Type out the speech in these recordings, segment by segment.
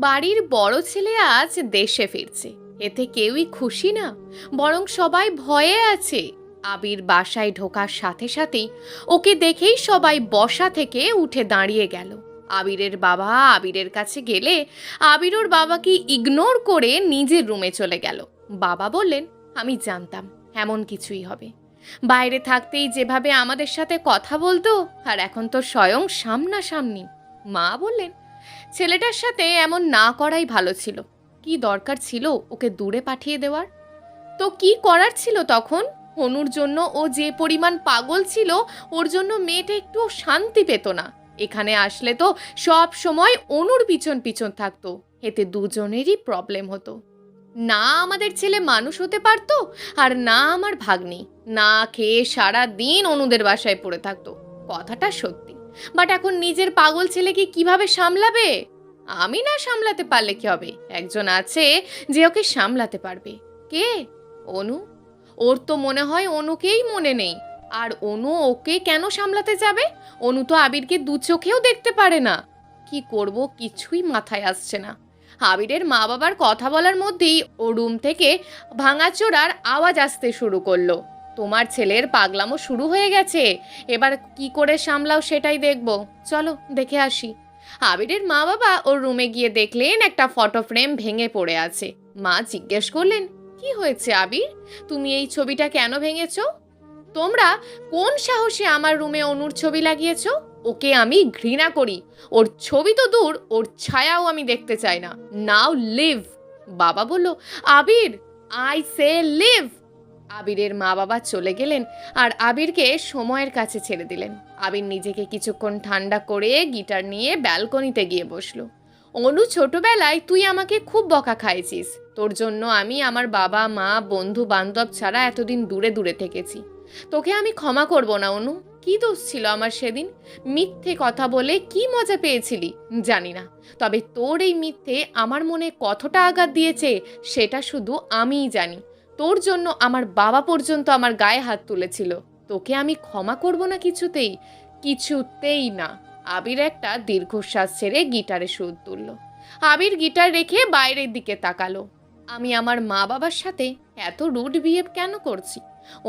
বাড়ির বড় ছেলে আজ দেশে ফিরছে, এতে কেউই খুশি না, বরং সবাই ভয়ে আছে। আবির বাসায় ঢোকার সাথে সাথেই ওকে দেখেই সবাই বসা থেকে উঠে দাঁড়িয়ে গেল। আবিরের বাবা আবিরের কাছে গেলে আবির ওর বাবাকে ইগনোর করে নিজের রুমে চলে গেল। বাবা বললেন, আমি জানতাম এমন কিছুই হবে। বাইরে থাকতেই যেভাবে আমাদের সাথে কথা বলতো, আর এখন তো স্বয়ং সামনাসামনি। মা বললেন, ছেলেটার সাথে এমন না করাই ভালো ছিল। কি দরকার ছিল ওকে দূরে পাঠিয়ে দেওয়ার? তো কি করার ছিল তখন? অনুর জন্য ও যে পরিমাণ পাগল ছিল, ওর জন্য মেয়েটা একটু শান্তি পেত না। এখানে আসলে তো সব সময় অনুর পিছন পিছন থাকতো, এতে দুজনেরই প্রবলেম হতো। না আমাদের ছেলে মানুষ হতে পারতো, আর না আমার ভাগ্নি না খেয়ে সারা দিন অনুদের বাসায় পড়ে থাকতো। কথাটা সত্যি, বাট এখন নিজের পাগল ছেলেকে কিভাবে সামলাবে? আমি না সামলাতে পারলে কি হবে? একজন আছে যে ওকে সামলাতে পারবে। কে? অনু। ওর তো মনে হয় অনুকেই মনে নেই। আর অনু ওকে কেন সামলাতে যাবে? অনু তো আবিরকে দু চোখেও দেখতে পারে না। কি করব কিছুই মাথায় আসছে না। আবিরের মা বাবার কথা বলার মধ্যেই ও রুম থেকে ভাঙাচোরার আওয়াজ আসতে শুরু করলো। তোমার ছেলের পাগলামো শুরু হয়ে গেছে, এবার কি করে সামলাও সেটাই দেখব। চলো দেখে আসি। আবিরের মা বাবা ওর রুমে গিয়ে দেখলেন একটা ফটো ফ্রেম ভেঙে পড়ে আছে। মা জিজ্ঞেস করলেন, কি হয়েছে আবির? তুমি এই ছবিটা কেন ভেঙেছো? তোমরা কোন সাহসে আমার রুমে অনুর ছবি লাগিয়েছো? ওকে আমি ঘৃণা করি। ওর ছবি তো দূর, ওর ছায়াও আমি দেখতে চাই না। নাও লিভ। বাবা বলল, আবির, আই সে লিভ। আবিরের মা বাবা চলে গেলেন আর আবিরকে সময়ের কাছে ছেড়ে দিলেন। আবির নিজেকে কিছুক্ষণ ঠান্ডা করে গিটার নিয়ে ব্যালকনিতে গিয়ে বসলো। অনু, ছোটবেলায় তুই আমাকে খুব বকা খাইছিস। তোর জন্য আমি আমার বাবা মা বন্ধু বান্ধব ছাড়া এতদিন দূরে দূরে থেকেছি। তোকে আমি ক্ষমা করব না অনু। কি দোষ ছিল আমার সেদিন? মিথ্যে কথা বলে কি মজা পেয়েছিলি জানি না, তবে তোর এই মিথ্যে আমার মনে কতটা আঘাত দিয়েছে সেটা শুধু আমিই জানি। তোর জন্য আমার বাবা পর্যন্ত আমার গায়ে হাত তুলেছিল। তোকে আমি ক্ষমা করব না কিছুতেই, কিছুতেই না। আবির একটা দীর্ঘশ্বাস ছেড়ে গিটারে সুর তুলল। আবির গিটার রেখে বাইরের দিকে তাকালো। আমি আমার মা বাবার সাথে এত রুড বিহেভ কেন করছি?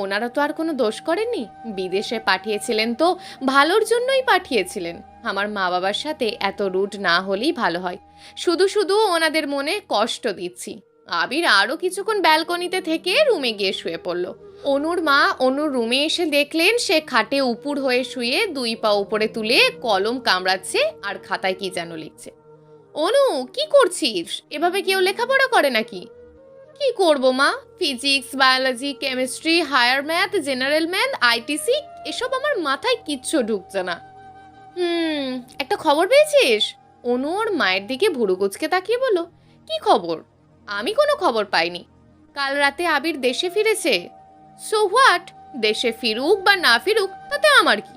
ওনারা তো আর কোনো দোষ করেননি। বিদেশে পাঠিয়েছিলেন তো ভালোর জন্যই পাঠিয়েছিলেন। আমার মা বাবার সাথে এত রুড না হলেই ভালো হয়। শুধু শুধু ওনাদের মনে কষ্ট দিচ্ছি। আবির আরও কিছুক্ষণ ব্যালকনিতে থেকে রুমে গিয়ে শুয়ে পড়ল। অনুর মা অনুর রুমে এসে দেখলেন সে খাটে উপুড় হয়ে শুয়ে দুই পা উপরে তুলে কলম কামড়াচ্ছে আর খাতায় কি যেন লিখছে। অনু, কি করছিস? এভাবে কেউ লেখাপড়া করে নাকি? কি করব মা, physics biology chemistry higher math general math ITC এসব আমার মাথায় কিচ্ছু ঢুকছে না। একটা খবর পেয়েছিস? অনু ওর মায়ের দিকে ভুরু কুচকে তাকিয়ে বলল, কি খবর? আমি কোনো খবর পাইনি। কাল রাতে আবির দেশে ফিরেছে। So what? দেশে ফিরুক বা না ফিরুক তাতে আমার কি?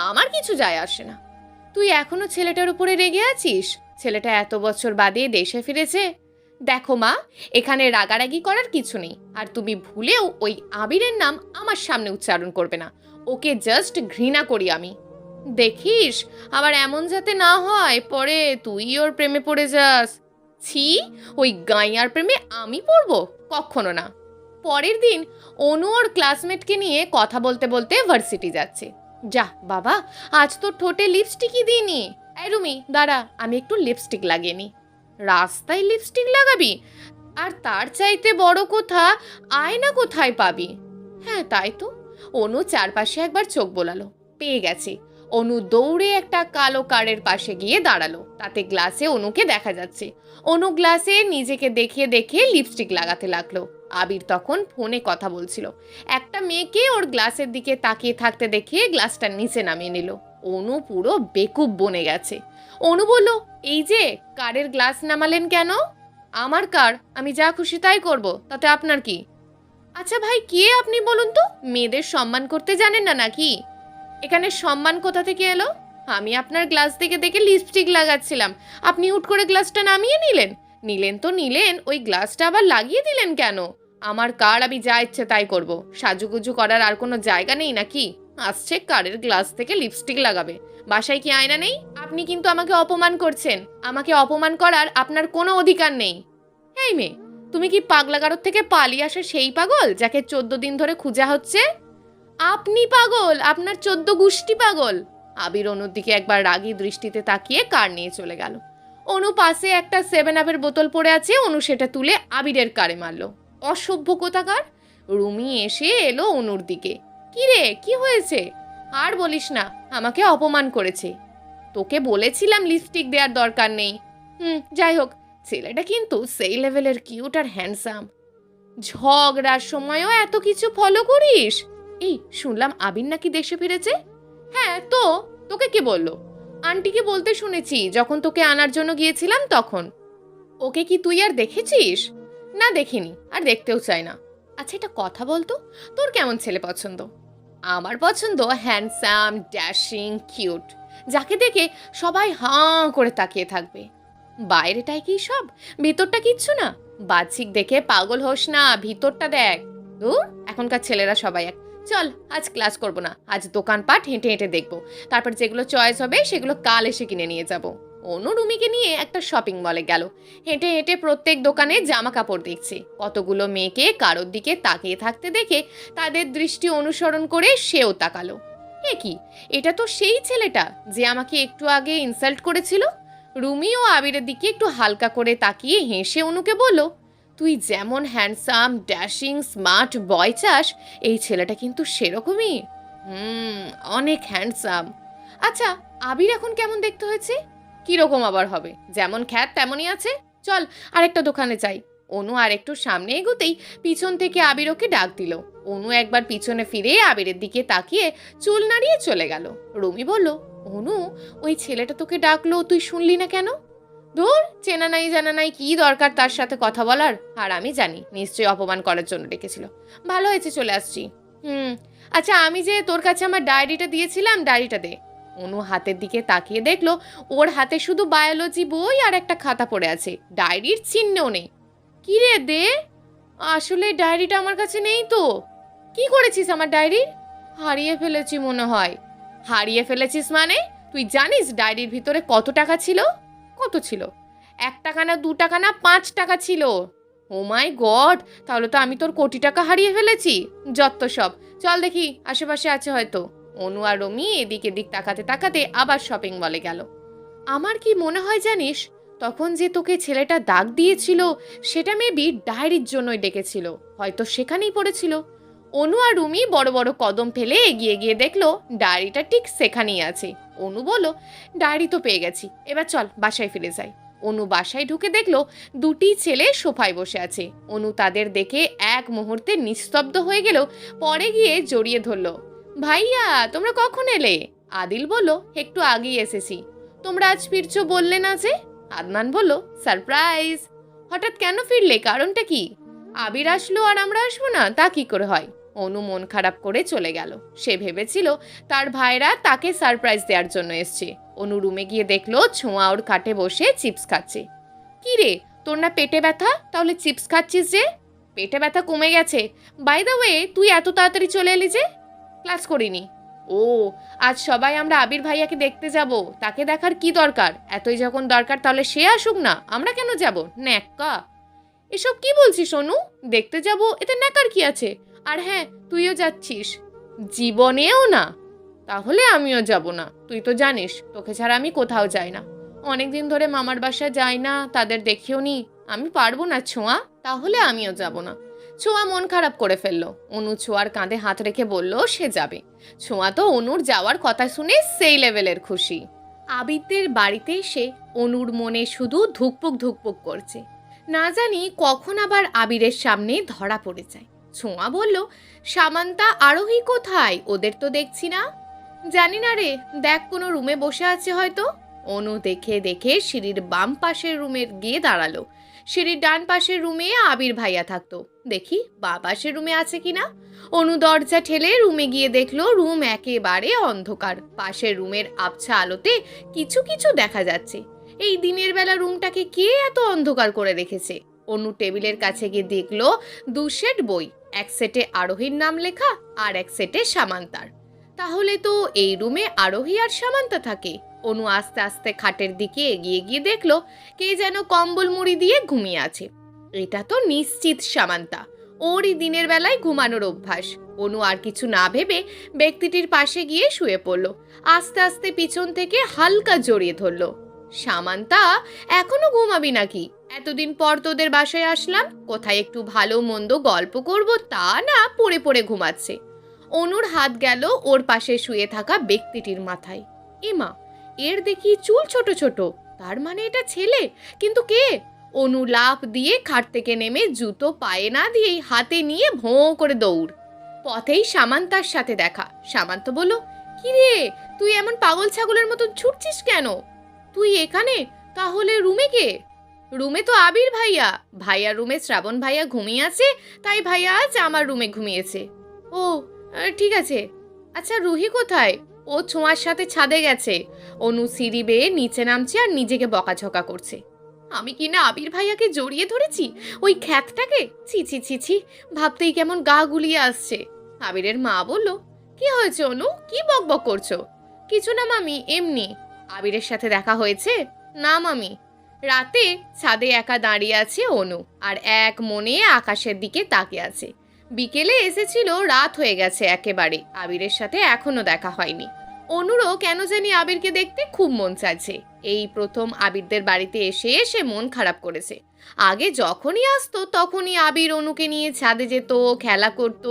আমার কিছু যায় আসে না। তুই এখনো ছেলেটার উপরে রেগে আছিস? ছেলেটা এত বছর বাদে দেশে ফিরেছে। দেখো মা, এখানে রাগারাগি করার কিছু নেই। আর তুমি ভুলেও ওই আবিরের নাম আমার সামনে উচ্চারণ করবে না। ওকে জাস্ট ঘৃণা করি আমি। দেখিস আবার এমন যাতে না হয় পরে তুই ওর প্রেমে পড়ে যাস। ছি, ওই গাইয়ার প্রেমে আমি পড়বো? কখনো না। পরের দিন অনু ওর ক্লাসমেটকে নিয়ে কথা বলতে বলতে ভার্সিটি যাচ্ছে। যা বাবা, আজ তো ঠোঁটে লিপস্টিকই দিইনি। এই রুমি দাঁড়া, আমি একটু লিপস্টিক লাগিয়ে নি। রাস্তায় লিপস্টিক লাগাবি? আর তার চাইতে বড় কথা, আয়না কোথায় পাবি? হ্যাঁ তাই তো। অনু চারপাশে একবার চোখ বোলালো, পেয়ে গেছে। অনু দৌড়ে একটা কালো কারের পাশে গিয়ে দাঁড়ালো। তাতে গ্লাসে অনুকে দেখা যাচ্ছে। অনু গ্লাসে নিজেকে দেখে দেখে লিপস্টিক লাগাতে লাগলো। আবির তখন ফোনে কথা বলছিল। একটা মেয়েকে ওর গ্লাসের দিকে তাকিয়ে থাকতে দেখে গ্লাসটা নিচে নামিয়ে নিল। অনু পুরো বেকুব বনে গেছে। অনু বলল, এই যে কারের গ্লাস নামালেন কেন? আমার কার, আমি যা খুশি তাই করব, তাতে আপনার কি? আচ্ছা ভাই, কে আপনি বলুন তো? মেয়েদের সম্মান করতে জানেন না নাকি? এখানে সম্মান কোথা থেকে এলো? আমি আপনার গ্লাস থেকে দেখে লিপস্টিক লাগাচ্ছিলাম, আপনি হুট করে গ্লাসটা নামিয়ে নিলেন। নিলেন তো নিলেন, ওই গ্লাসটা আবার লাগিয়ে দিলেন কেন? আমার কার, আমি যা ইচ্ছে তাই করব। সাজুগুজু করার আর কোনো জায়গা নেই নাকি? আসছে কারের গ্লাস থেকে লিপস্টিক লাগাবে। বাসায় কি আয়না নেই? আপনি কিন্তু আমাকে অপমান করছেন। আমাকে অপমান করার আপনার কোনো অধিকার নেই। এই মেয়ে, তুমি কি পাগলাগারদ থেকে পালিয়ে আসা সেই পাগল যাকে 14 দিন ধরে খোঁজা হচ্ছে? আপনি পাগল, আপনার 14 গুষ্টি পাগল। আবির অনুর দিকে একবার রাগী দৃষ্টিতে তাকিয়ে কার নিয়ে চলে গেল। অনু পাশে একটা 7 আপের বোতল পড়ে আছে, অনু সেটা তুলে আবিরের কারে মারল। অসভ্য কোথাকার। রুমি এসে এলো অনুর দিকে। কি রে, কি হয়েছে? আর বলিস না, আমাকে অপমান করেছে। তোকে বলেছিলাম লিপস্টিক দেওয়ার দরকার নেই। যাই হোক, ছেলেটা কিন্তু সেই লেভেলের কিউট আর হ্যান্ডসাম। ঝগড়ার সময়ও এত কিছু ফলো করিস? এই শুনলাম আবির নাকি দেশে ফিরেছে। হ্যাঁ তো, তোকে কে বললো? আন্টিকে বলতে শুনেছি যখন তোকে আনার জন্য গিয়েছিলাম তখন। ওকে কি তুই আর দেখেছিস? না দেখিনি, আর দেখতেও চাই না। আচ্ছা এটা কথা বলতো, তোর কেমন ছেলে পছন্দ? আমার পছন্দ হ্যান্ডসাম, ড্যাশিং, কিউট, যাকে দেখে সবাই হাঁ করে তাকিয়ে থাকবে। বাইরেটাই কি সব, ভিতরটা কিচ্ছু না। বাহ্যিক দেখে পাগল হোস না, ভিতরটা দেখ। ধুর, এখনকার ছেলেরা সবাই এক। চল, আজ ক্লাস করব না, আজ দোকানপাট হেঁটে হেঁটে দেখবো, তারপর যেগুলো চয়েস হবে সেগুলো কাল এসে কিনে নিয়ে যাব। অনু রুমিকে নিয়ে একটা শপিং মলে গেল। হেঁটে হেঁটে প্রত্যেক দোকানে জামা কাপড় দেখছে। কতগুলো মেয়েকে কারোর দিকে তাকিয়ে থাকতে দেখে তাদের দৃষ্টি অনুসরণ করে সেও তাকালো। এ কি, এটা তো সেই ছেলেটা যে আমাকে একটু আগে ইনসাল্ট করেছিল। রুমি ও আবিরের দিকে একটু হালকা করে তাকিয়ে হেসে অনুকে বলল, তুই যেমন হ্যান্ডসাম, ড্যাশিং, স্মার্ট বয় চাস, এই ছেলেটা কিন্তু সেরকমই। অনেক হ্যান্ডসাম। আচ্ছা, আবির এখন কেমন দেখতে হয়েছে? কিরকম আবার হবে, যেমন খ্যাত তেমনই আছে। চল, আরেকটা দোকানে যাই। অনু আর একটু সামনে এগোতেই পিছন থেকে আবির ওকে ডাক দিল। অনু একবার পিছনে ফিরে আবিরের দিকে তাকিয়ে চুল নাড়িয়ে চলে গেল। রুমি বলল, অনু, ওই ছেলেটা তোকে ডাকলো, তুই শুনলি না কেন? ধুর, চেনা নাই জানা নাই, কি দরকার তার সাথে কথা বলার। আর আমি জানি নিশ্চয়ই অপমান করার জন্য ডেকেছিল। ভালো হয়েছে, চলে আসছি। আচ্ছা, আমি যে তোর কাছে আমার ডায়েরিটা দিয়েছিলাম, ডায়েরিটা দে। অনু হাতের দিকে তাকিয়ে দেখলো ওর হাতে শুধু বায়োলজি বই আর একটা খাতা পড়ে আছে, ডায়েরির চিহ্নও নেই। কি রে, দে। আসলে ডায়েরিটা আমার কাছে নেই তো। কি করেছিস আমার ডায়েরির? হারিয়ে ফেলেছি মনে হয়। হারিয়ে ফেলেছিস মানে? তুই জানিস ডায়েরির ভিতরে কত টাকা ছিল? কত ছিল? 1 টাকা না, 2 টাকা না, 5 টাকা ছিল। ও মাই গড, তাহলে তো আমি তোর কোটি টাকা হারিয়ে ফেলেছি। যত সব, চল দেখি আশেপাশে আছে হয়তো। অনু আর রমি এদিক এদিক তাকাতে তাকাতে আবার শপিং মলে গেল। আমার কি মনে হয় জানিস, তখন যে তোকে ছেলেটা দাগ দিয়েছিল সেটা মেবি ডায়েরির জন্যই ডেকেছিল, হয়তো সেখানেই পড়েছিল। অনু আর রুমি বড় বড় কদম ফেলে এগিয়ে গিয়ে দেখলো ডায়েরিটা ঠিক সেখানেই আছে। অনু বলল, ডায়েরি তো পেয়ে গেছি, এবার চল বাসায় ফিরে যাই। অনু বাসায় ঢুকে দেখলো দুটি ছেলে সোফায় বসে আছে। অনু তাদের দেখে এক মুহূর্তে নিস্তব্ধ হয়ে গেল, পরে গিয়ে জড়িয়ে ধরলো। ভাইয়া, তোমরা কখন এলে? আদিল বলল, একটু আগেই এসেছি। তোমরা আজ ফিরছো বললে না যে? আদনান বলল, সারপ্রাইজ। হঠাৎ কেন ফিরলে, কারণটা কি? আবির আসলো আর আমরা আসবো না, তা কি করে হয়? অনু মন খারাপ করে চলে গেল। সে ভেবেছিল তার ভাইরা তাকে সারপ্রাইজ দেওয়ার জন্য এসছে। অনু রুমে গিয়ে দেখলো ছোঁয়া ওর খাটে বসে চিপস খাচ্ছে। কি রে, তোর না পেটে ব্যথা, তাহলে চিপস খাচ্ছিস যে? পেটে ব্যথা কমে গেছে। বাই দ্য ওয়ে, তুই এত তাড়াতাড়ি চলে এলি যে? ক্লাস করিনি। ও, আজ সবাই আমরা আবির ভাইয়াকে দেখতে যাব। তাকে দেখার কি দরকার? এতই যখন দরকার তাহলে সে আসুক না, আমরা কেন যাব? ন্যাক্কা। এসব কি বলছিস অনু? দেখতে যাব, এতে ন্যাকার কি আছে? আর হ্যাঁ, তুইও যাচ্ছিস? জীবনেও না। তাহলে আমিও যাব না। তুই তো জানিস তোকে ছাড়া আমি কোথাও যাই না। অনেকদিন ধরে মামার বাসায় যাই না, তাদের দেখেও নি। আমি পারবো না ছোঁয়া, তাহলে আমিও যাব না। ছোঁয়া মন খারাপ করে ফেললো। অনু ছোঁয়ার কাঁধে হাত রেখে বলল সে যাবে। ছোঁয়া তো অনুর যাওয়ার কথা শুনে সেই লেভেলের খুশি। আবিরদের বাড়িতে এসে অনুর মনে শুধু ধুকপুক ধুকপুক করছে। না জানি কখন আবার আবিরের সামনে ধরা পড়ে যায়। ছোঁয়া বলল, সামান্তা আরোহী কোথায়? ওদের তো দেখছি না। জানি না রে, দেখ কোনো রুমে বসে আছে হয়তো। অনু দেখে দেখে সিঁড়ির বাম পাশের রুমে গিয়ে দাঁড়ালো। সিঁড়ির ডান পাশের রুমে আবির ভাইয়া থাকতো, দেখি বা পাশের রুমে আছে কিনা। অনু দরজা ঠেলে রুমে গিয়ে দেখলো রুম একেবারে অন্ধকার। পাশের রুমের আবছা আলোতে কিছু কিছু দেখা যাচ্ছে। এই দিনের বেলা রুমটাকে কে এত অন্ধকার করে রেখেছে? অনু টেবিলের কাছে গিয়ে দেখলো 2 সেট বই, এক সেটে আরোহীর নাম লেখা আর এক সেটে সামান্তার। তাহলে তো এই রুমে আরোহী আর সামান্তা থাকে। অনু আস্তে আস্তে খাটের দিকে এগিয়ে গিয়ে দেখলো কে যেন কম্বল মুড়ি দিয়ে ঘুমিয়ে আছে। এটা তো নিশ্চিত সামান্তা, ওরই দিনের বেলায় ঘুমানোর অভ্যাস। অনু আর কিছু না ভেবে ব্যক্তিটির পাশে গিয়ে শুয়ে পড়ল। আস্তে আস্তে পিছন থেকে হালকা জড়িয়ে ধরল। সামান্তা, এখনো ঘুমাবি নাকি? এতদিন পর তোদের বাসায় আসলাম, কোথায় একটু ভালো মন্দ গল্প করব তা না, পড়ে পড়ে ঘুমাচ্ছে। অনুর হাত গেল ওর পাশে শুয়ে থাকা ব্যক্তিটির মাথায়। এমা, এর দেখি চুল ছোট ছোট, তার মানে এটা ছেলে। কিন্তু কে? অনু লাফ দিয়ে খাট থেকে নেমে জুতো পায়ে না দিয়েই হাতে নিয়ে ভোঁ করে দৌড়। পথেই সামান্তার সাথে দেখা। সামান্ত বলল, কি রে, তুই এমন পাগল ছাগলের মতন ছুটছিস কেন? তুই এখানে? তাহলে রুমে কে? রুমে তো আবির ভাইয়া। ভাইয়া রুমে শ্রাবণ ভাইয়া ঘুমিয়ে আছে, তাই ভাইয়া আজ আমার রুমে ঘুমিয়েছে। ও ঠিক আছে। আচ্ছা, রুহি কোথায়? ও ছোঁয়ার সাথে ছাদে গেছে। অনু সিঁড়ি বেয়ে নিচে নামছে আর নিজেকে বকাঝকা করছে। আমি কি না আবির ভাইয়াকে জড়িয়ে ধরেছি, ওই খ্যাতটাকে? ছি ছি ছি ছি, ভাবতেই কেমন গা গুলিয়ে আসছে। আবিরের মা বলল, কি হয়েছে অনু, কি বকবক করছো? কিছু না মামি, এমনি। আবিরের সাথে দেখা হয়েছে? না মামি। রাতে ছাদে একা দাঁড়িয়ে আছে অনু, আর এক মনে আকাশের দিকে তাকিয়ে আছে। বিকেলে এসেছিল, রাত হয়ে গেছে একেবারে। আবিরের সাথে এখনো দেখা হয়নি। অনুরও কেন জানি আবিরকে দেখতে খুব মন চাইছে। এই প্রথম আবিরদের বাড়িতে এসে এসে মন খারাপ করেছে। আগে যখনই আসতো তখনই আবির অনুকে নিয়ে ছাদে যেত, খেলা করত,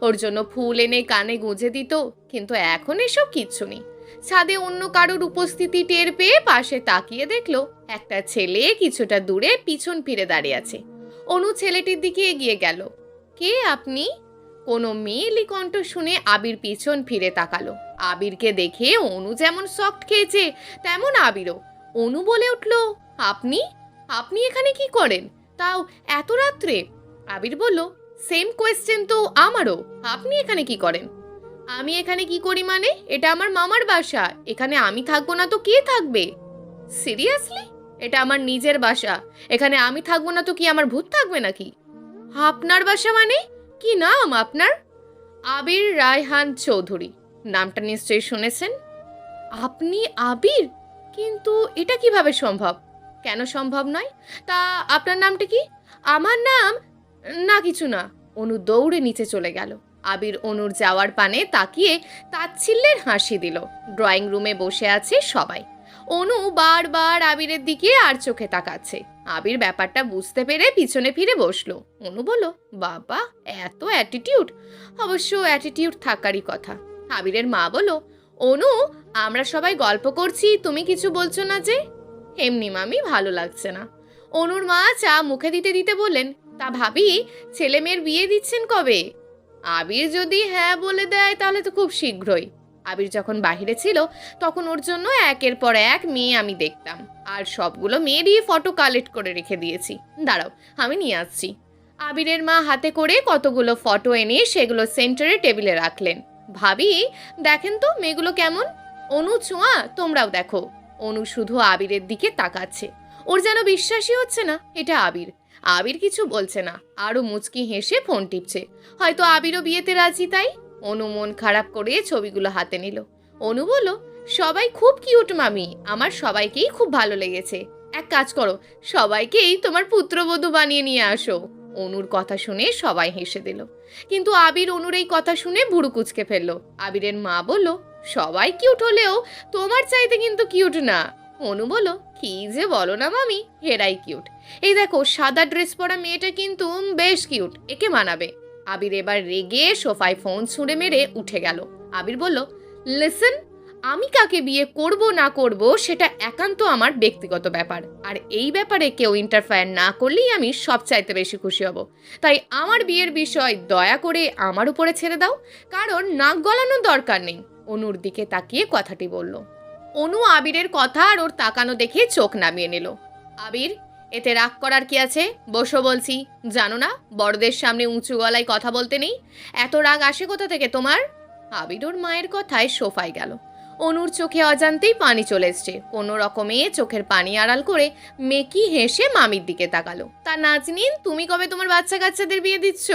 ওর জন্য ফুল এনে কানে গুঁজে দিত। কিন্তু এখন এসব কিচ্ছু নেই। ছাদে অন্য কারোর উপস্থিতি টের পেয়ে পাশে তাকিয়ে দেখলো একটা ছেলে কিছুটা দূরে পিছন ফিরে দাঁড়িয়ে আছে। অনু ছেলেটির দিকে এগিয়ে গেল। কে আপনি? কোনো মেয়েলি কণ্ঠ শুনে আবির পিছন ফিরে তাকালো। আবিরকে দেখে অনু যেমন শক খেয়েছে তেমন আবিরও। অনু বলে উঠল, আপনি? আপনি এখানে কি করেন, তাও এত রাত্রে? আবির বলল, সেম কোয়েশ্চেন তো আমারও। আপনি এখানে কি করেন? আমি এখানে কি করি মানে? এটা আমার মামার বাসা, এখানে আমি থাকবো না তো কে থাকবে? সিরিয়াসলি? এটা আমার নিজের বাসা, এখানে আমি থাকবো না তো কি আমার ভূত থাকবে নাকি? আপনার বাসা মানে? কি নাম আপনার? আবির রায়হান চৌধুরী। নামটা নিশ্চয়ই শুনেছেন। আপনি আবির? কিন্তু এটা কিভাবে সম্ভব? কেন সম্ভব নয়? তা আপনার নামটা কি? আমার নাম? না কিছু না। অনু দৌড়ে নিচে চলে গেল। আবির অনুর যাওয়ার পানে তাকিয়ে তাচ্ছিল্যের হাসি দিল। ড্রয়িং রুমে বসে আছে সবাই। অনু বারবার আবিরের দিকে আর চোখে তাকাচ্ছে। আবির ব্যাপারটা বুঝতে পেরে পিছনে ফিরে বসলো। অনু বলল, বাবা, এত অ্যাটিটিউড। অবশ্য অ্যাটিটিউড থাকারই কথা। আবিরের মা বলল, অনু, আমরা সবাই গল্প করছি, তুমি কিছু বলছো না যে? এমনি মামি, ভালো লাগছে না। অনুর মা চা মুখে দিতে দিতে বললেন, তা ভাবি, ছেলে মেয়ের বিয়ে দিচ্ছেন কবে? আবির যদি হ্যাঁ বলে দেয় তাহলে তো খুব শীঘ্রই। আবির যখন বাহিরে ছিল তখন ওর জন্য একের পর এক মেয়ে আমি দেখতাম, আর সবগুলো মেয়েরই ফটো কালেক্ট করে রেখে দিয়েছি। দাঁড়াও, আমি নিয়ে আসছি। আবিরের মা হাতে করে কতগুলো ফটো এনে সেগুলো সেন্টারে টেবিলে রাখলেন। ভাবি, দেখেন তো মেয়েগুলো কেমন। অনু, ছোঁয়া, তোমরাও দেখো। অনু শুধু আবিরের দিকে তাকাচ্ছে। ওর যেন বিশ্বাসই হচ্ছে না এটা আবির। আবির কিছু বলছে না, আরও মুচকি হেসে ফোন টিপছে। হয়তো আবিরও বিয়েতে রাজি তাই। অনু মন খারাপ করে ছবিগুলো হাতে নিল। অনু বলল, সবাই খুব কিউট মামি, আমার সবাইকেই খুব ভালো লেগেছে। এক কাজ করো, সবাইকেই তোমার পুত্রবধূ বানিয়ে নিয়ে আসো। অনুর কথা শুনে সবাই হেসে দিল। কিন্তু আবির অনুর এই কথা শুনে ভুরু কুঁচকে ফেলল। আবিরের মা বলল, সবাই কিউট হলেও তোমার চাইতে কিন্তু কিউট না। অনু বলল, কি যে বলো না মামি, হেরাই কিউট। এই দেখো, সাদা ড্রেস পরা মেয়েটা কিন্তু বেশ কিউট, একে মানাবে। আবির এবার রেগে সোফায় ফোন ছুঁড়ে মেরে উঠে গেল। আবির বলল, লিসেন, আমি কাকে বিয়ে করব না করব সেটা একান্ত আমার ব্যক্তিগত ব্যাপার, আর এই ব্যাপারে কেউ ইন্টারফেয়ার না করলেই আমি সবচাইতে বেশি খুশি হব। তাই আমার বিয়ের বিষয় দয়া করে আমার উপরে ছেড়ে দাও, কারণ নাক গলানোর দরকার নেই। অনুর দিকে তাকিয়ে কথাটি বলল। অনু আবিরের কথা আর ওর তাকানো দেখে চোখ নামিয়ে নিল। আবির, এতে রাগ করার কি আছে? বসো বলছি। জানো না বড়দের সামনে উঁচু গলায় কথা বলতে নেই? এত রাগ আসে কোথা থেকে তোমার? আবির ওর মায়ের কথায় সোফায় গেল। অনুর চোখে অজান্তেই পানি চলে এসছে। কোনো রকমে চোখের পানি আড়াল করে মেকি হেসে মামির দিকে তাকালো। তা নাজনীন, তুমি কবে তোমার বাচ্চা কাচ্চাদের বিয়ে দিচ্ছ?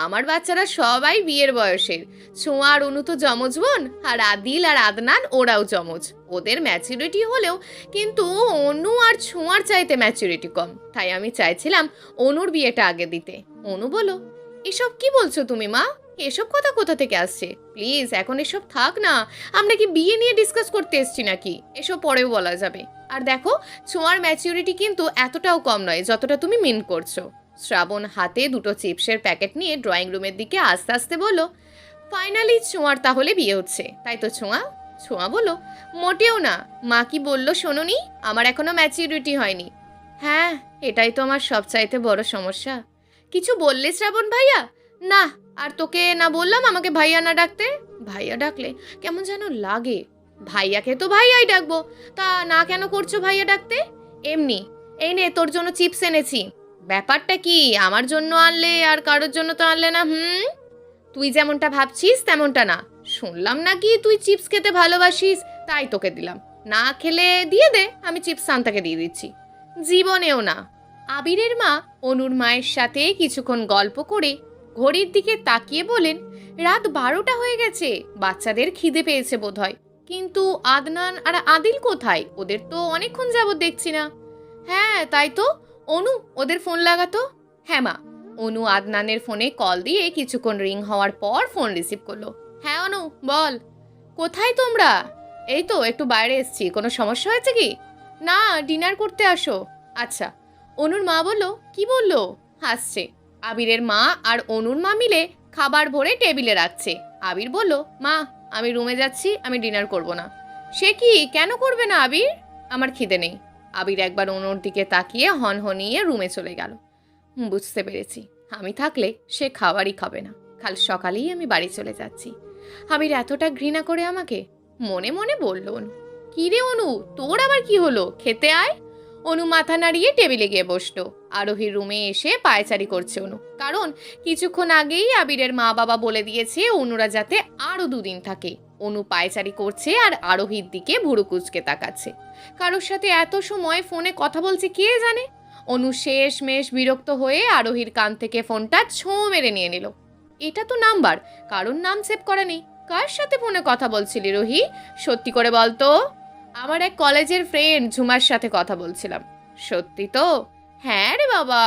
আমার বাচ্চারা সবাই বিয়ের বয়সের। ছোঁয়া আর অনু তো যমজ বোন, আর আদিল আর আদনান ওরাও যমজ। ওদের ম্যাচুরিটি হলেও কিন্তু অনু আর ছোঁয়ার চাইতে ম্যাচুরিটি কম। তাই আমি চাইছিলাম অনুর বিয়েটা আগে দিতে। অনু বলো, এসব কি বলছো তুমি মা? এসব কথা কোথা থেকে আসছে? প্লিজ এখন এসব থাক না। আমরা কি বিয়ে নিয়ে ডিসকাস করতে এসছি নাকি? এসব পরেও বলা যাবে। আর দেখো, ছোঁয়ার ম্যাচুরিটি কিন্তু এতটাও কম নয় যতটা তুমি মিন করছো। শ্রাবণ হাতে দুটো চিপসের প্যাকেট নিয়ে ড্রয়িং রুমের দিকে আস্তে আস্তে বলল, ফাইনালি ছোঁয়ার তাহলে বিয়ে হচ্ছে, তাই তো ছোঁয়া? ছোঁয়া বলল, মোটেও না। মা কি বললো শোনোনি? আমার এখনো ম্যাচুরিটি হয়নি। হ্যাঁ, এটাই তো আমার সবচাইতে বড় সমস্যা। কিছু বললে শ্রাবণ ভাইয়া? না, আর তোকে না বললাম আমাকে ভাইয়া না ডাকতে? ভাইয়া ডাকলে কেমন যেন লাগে। ভাইয়াকে তো ভাইয়াই ডাকবো, তা না কেন করছো ভাইয়া ডাকতে? এমনি। এই নে তোর জন্য চিপস এনেছি। ব্যাপারটা কি, আমার জন্য আনলে আর কারোর জন্য তো আনলে না? তুই যেমনটা ভাবছিস তেমনটা না। শুনলাম নাকি তুই চিপস খেতে ভালোবাসিস, তাই তোকে দিলাম। না খেলে দিয়ে দে, আমি চিপস শান্তাকে দিয়ে দিচ্ছি। জীবনেও না। আবিরের মা অনুর মায়ের সাথে কিছুক্ষণ গল্প করে ঘড়ির দিকে তাকিয়ে বলেন, রাত 12টা হয়ে গেছে, বাচ্চাদের খিদে পেয়েছে বোধহয়। কিন্তু আদনান আর আদিল কোথায়? ওদের তো অনেকক্ষণ যাবত দেখছি না। হ্যাঁ তাই তো। অনু, ওদের ফোন লাগাতো। হ্যাঁ মা। অনু আদনানের ফোনে কল দিয়ে কিছুক্ষণ রিং হওয়ার পর ফোন রিসিভ করলো। হ্যাঁ অনু বল। কোথায় তোমরা? এই তো একটু বাইরে এসছি। কোনো সমস্যা হয়েছে কি? না, ডিনার করতে আসো। আচ্ছা। অনুর মা বলল, কি বললো? হাসছে। আবিরের মা আর অনুর মা মিলে খাবার ভরে টেবিলে রাখছে। আবির বলল, মা আমি রুমে যাচ্ছি, আমি ডিনার করব না। সে কি, কেন করবে না আবির? আমার খিদে নেই। আবির একবার অনুর দিকে তাকিয়ে হনহনিয়ে রুমে চলে গেল। বুঝতে পেরেছি, আমি থাকলে সে খাবারই খাবে না। কাল সকালেই আমি বাড়ি চলে যাচ্ছি। আবির এতটা ঘৃণা করে আমাকে? মনে মনে বলল অনু। কি রে অনু, তোর আবার কি হলো? খেতে আয়। অনু মাথা নাড়িয়ে টেবিলে গিয়ে বসলো। আরোহীর রুমে এসে পায়চারি করছে অনু, কারণ কিছুক্ষণ আগেই আবিরের মা বাবা বলে দিয়েছে অনুরা যাতে আরো 2 দিন থাকে। অনু পায়চারি করছে আর আরোহীর দিকে ভুরু কুচকে তাকাচ্ছে। কারোর সাথে এত সময় ফোনে কথা বলছে কে জানে। অনু শেষমেশ বিরক্ত হয়ে আরোহীর কান থেকে ফোনটা ছোঁ মেরে নিয়ে নিল। এটা তো নাম্বার, কারোর নাম সেভ করা নেই। কার সাথে ফোনে কথা বলছিলি রোহি? সত্যি করে বলতো। আমার এক কলেজের ফ্রেন্ড ঝুমার সাথে কথা বলছিলাম। সত্যি তো? হ্যাঁ রে বাবা,